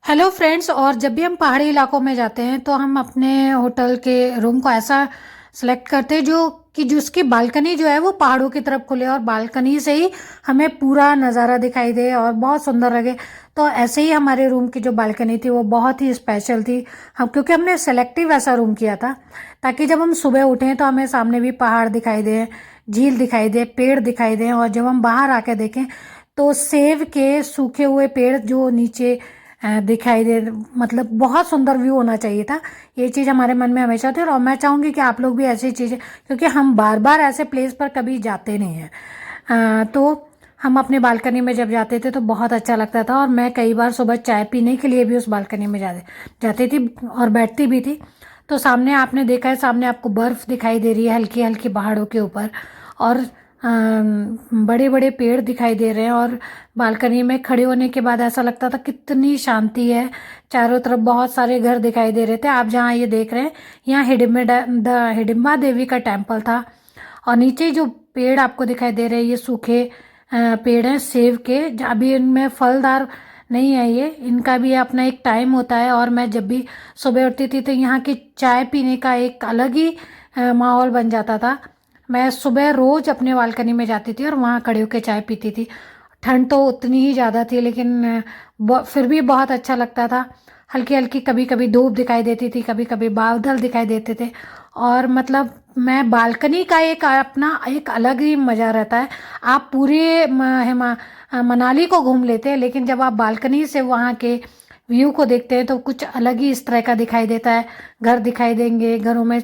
Hello friends. और जब भी हम पहाड़ी इलाकों में जाते हैं तो हम अपने होटल के रूम को ऐसा सेलेक्ट करते हैं जो कि जिसकी बालकनी जो है वो पहाड़ों की तरफ खुले और बालकनी से ही हमें पूरा नज़ारा दिखाई दे और बहुत सुंदर लगे। तो ऐसे ही हमारे रूम की जो बालकनी थी वो बहुत ही स्पेशल थी। हम क्योंकि हमने सेलेक्टिव ऐसा रूम किया था ताकि जब हम सुबह उठें तो हमें सामने भी पहाड़ दिखाई दे, झील दिखाई दे, पेड़ दिखाई दे, और जब हम बाहर आके देखें तो सेब के सूखे हुए पेड़ जो नीचे दिखाई दे, मतलब बहुत सुंदर व्यू होना चाहिए था। ये चीज़ हमारे मन में हमेशा थी और मैं चाहूँगी कि आप लोग भी ऐसी चीज़ें, क्योंकि हम बार बार ऐसे प्लेस पर कभी जाते नहीं हैं, तो हम अपने बालकनी में जब जाते थे तो बहुत अच्छा लगता था। और मैं कई बार सुबह चाय पीने के लिए भी उस बालकनी में जाती थी और बैठती भी थी। तो सामने आपने देखा है, सामने आपको बर्फ़ दिखाई दे रही है हल्की हल्की पहाड़ों के ऊपर, और बड़े बड़े पेड़ दिखाई दे रहे हैं। और बालकनी में खड़े होने के बाद ऐसा लगता था कितनी शांति है। चारों तरफ बहुत सारे घर दिखाई दे रहे थे। आप जहाँ ये देख रहे हैं यहाँ हिडिंबा देवी का टेम्पल था। और नीचे जो पेड़ आपको दिखाई दे रहे हैं ये सूखे पेड़ हैं सेब के, अभी इनमें फलदार नहीं है। ये इनका भी अपना एक टाइम होता है। और मैं जब भी सुबह उठती थी तो यहाँ की चाय पीने का एक अलग ही माहौल बन जाता था। मैं सुबह रोज अपने बालकनी में जाती थी और वहाँ खड़े होकर चाय पीती थी। ठंड तो उतनी ही ज़्यादा थी लेकिन फिर भी बहुत अच्छा लगता था। हल्की हल्की कभी कभी धूप दिखाई देती थी, कभी कभी बादल दिखाई देते थे। और मतलब मैं बालकनी का एक अपना एक अलग ही मज़ा रहता है। आप पूरे मनाली को घूम लेते हैं लेकिन जब आप बालकनी से वहाँ के व्यू को देखते हैं तो कुछ अलग ही इस तरह का दिखाई देता है। घर दिखाई देंगे, घरों में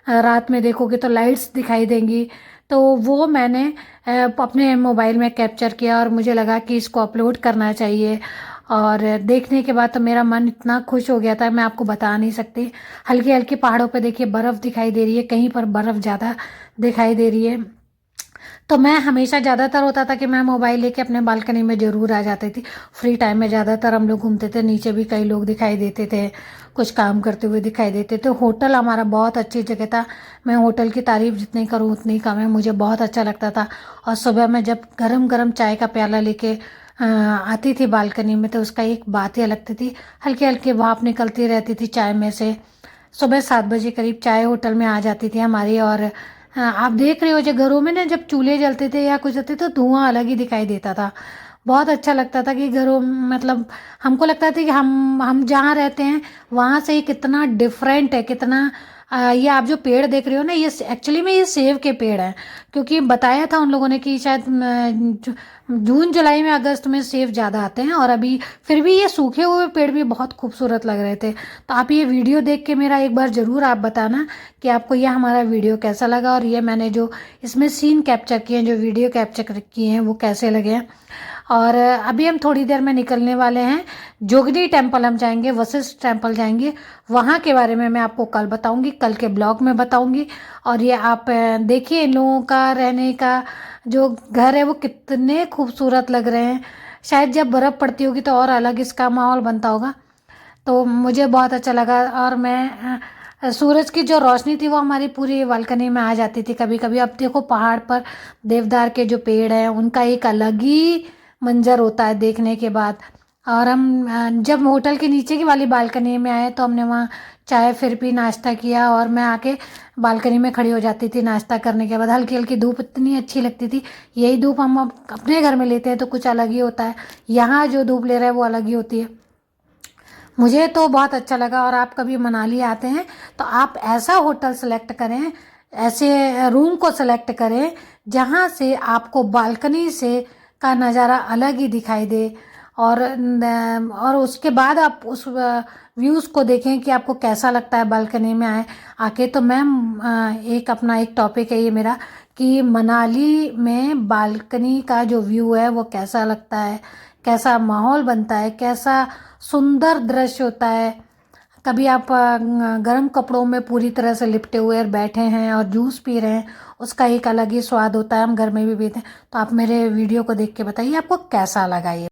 रात में देखोगे तो लाइट्स दिखाई देंगी। तो वो मैंने अपने मोबाइल में कैप्चर किया और मुझे लगा कि इसको अपलोड करना चाहिए। और देखने के बाद तो मेरा मन इतना खुश हो गया था, मैं आपको बता नहीं सकती। हल्की हल्की पहाड़ों पे देखिए बर्फ़ दिखाई दे रही है, कहीं पर बर्फ़ ज़्यादा दिखाई दे रही है। तो मैं हमेशा ज़्यादातर होता था कि मैं मोबाइल लेके अपने बालकनी में ज़रूर आ जाती थी। फ्री टाइम में ज़्यादातर हम लोग घूमते थे, नीचे भी कई लोग दिखाई देते थे, कुछ काम करते हुए दिखाई देते थे। होटल हमारा बहुत अच्छी जगह था। मैं होटल की तारीफ़ जितनी करूँ उतनी कम है, मुझे बहुत अच्छा लगता था। और सुबह में जब गरम गरम चाय का प्याला लेके आती थी बालकनी में तो उसका एक बात ही अलग थी। हल्की हल्की भाप निकलती रहती थी चाय में से। सुबह 7 बजे करीब चाय होटल में आ जाती थी हमारी। और हाँ, आप देख रहे हो जो घरों में ना जब चूल्हे जलते थे या कुछ होते तो धुआं अलग ही दिखाई देता था। बहुत अच्छा लगता था कि घरों मतलब हमको लगता था कि हम जहाँ रहते हैं वहाँ से ये कितना डिफरेंट है, कितना ये आप जो पेड़ देख रहे हो ना ये एक्चुअली में ये सेब के पेड़ हैं। क्योंकि बताया था उन लोगों ने कि शायद जून जुलाई में अगस्त में सेब ज़्यादा आते हैं और अभी फिर भी ये सूखे हुए पेड़ भी बहुत खूबसूरत लग रहे थे। तो आप ये वीडियो देख के मेरा एक बार ज़रूर आप बताना कि आपको यह हमारा वीडियो कैसा लगा और ये मैंने जो इसमें सीन कैप्चर किए हैं, जो वीडियो कैप्चर किए हैं वो कैसे लगे हैं। और अभी हम थोड़ी देर में निकलने वाले हैं। जोगनी टेम्पल हम जाएंगे, वशिष्ठ टेम्पल जाएंगे। वहाँ के बारे में मैं आपको कल बताऊंगी, कल के ब्लॉग में बताऊंगी। और ये आप देखिए इन लोगों का रहने का जो घर है वो कितने खूबसूरत लग रहे हैं। शायद जब बर्फ़ पड़ती होगी तो और अलग इसका माहौल बनता होगा। तो मुझे बहुत अच्छा लगा। और मैं सूरज की जो रोशनी थी वो हमारी पूरी बालकनी में आ जाती थी कभी कभी। अब देखो पहाड़ पर देवदार के जो पेड़ हैं उनका एक अलग ही मंजर होता है देखने के बाद। और हम जब होटल के नीचे की वाली बालकनी में आए तो हमने वहाँ चाय फिर भी नाश्ता किया। और मैं आके बालकनी में खड़ी हो जाती थी नाश्ता करने के बाद। हल्की हल्की धूप इतनी अच्छी लगती थी। यही धूप हम अब अपने घर में लेते हैं तो कुछ अलग ही होता है, यहाँ जो धूप ले रहा है वो अलग ही होती है। मुझे तो बहुत अच्छा लगा। और आप कभी मनाली आते हैं तो आप ऐसा होटल सेलेक्ट करें, ऐसे रूम को सेलेक्ट करें जहाँ से आपको बालकनी से का नज़ारा अलग ही दिखाई दे। और उसके बाद आप उस व्यूज़ को देखें कि आपको कैसा लगता है बालकनी में आए आके। तो मैम एक अपना एक टॉपिक है ये मेरा कि मनाली में बालकनी का जो व्यू है वो कैसा लगता है, कैसा माहौल बनता है, कैसा सुंदर दृश्य होता है। कभी आप गर्म कपड़ों में पूरी तरह से लिपटे हुए और बैठे हैं और जूस पी रहे हैं, उसका एक अलग ही स्वाद होता है। हम घर में भी पीते हैं। तो आप मेरे वीडियो को देख के बताइए आपको कैसा लगा ये।